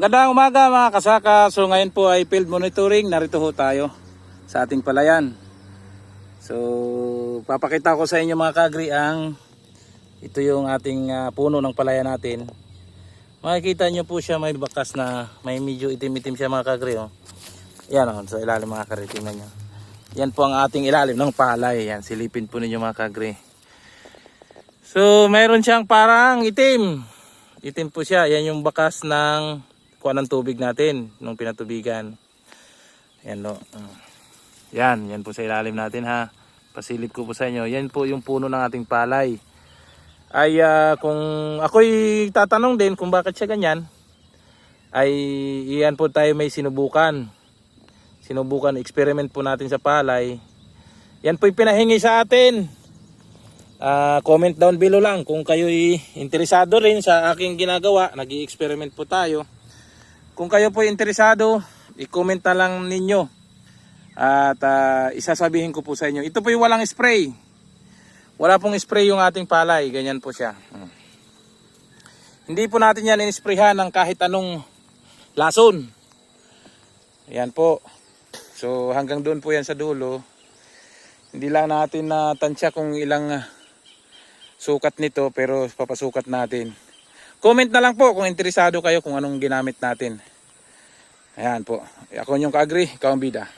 Magandang umaga mga kasaka. So ngayon po ay field monitoring. Narito ho tayo sa ating palayan. So papakita ko sa inyo mga kagri ang ito yung ating puno ng palayan natin. Makikita nyo po siya may bakas na may medyo itim-itim siya mga kagri. Oh. Yan o, sa ilalim mga kagri. Tingnan nyo. Yan po ang ating ilalim ng palay. Yan, silipin po ninyo mga kagri. So mayroon siyang parang itim. Itim po siya. Yan yung bakas ng kuha ng tubig natin nung pinatubigan. Yan no. Yan po sa ilalim natin ha. Pasilip ko po sa inyo. Yan po yung puno ng ating palay. Ay kung ako'y tatanong din kung bakit siya ganyan, ay iyan po tayo may sinubukan. Sinubukan experiment po natin sa palay. Yan po'y pinahingi sa atin. Comment down below lang kung kayo'y interesado rin sa aking ginagawa. Nag-i-experiment po tayo. Kung kayo po interesado, i-comment na lang ninyo. At isasabihin ko po sa inyo. Ito po yung walang spray. Wala pong spray yung ating palay. Ganyan po siya. Hindi po natin yan in-sprayhan ng kahit anong lason. Ayan po. So hanggang doon po yan sa dulo. Hindi lang natin natansya kung ilang sukat nito. Pero papasukat natin. Comment na lang po kung interesado kayo kung anong ginamit natin. Ayan po. Ako yung ka-agree, ikaw ang bida.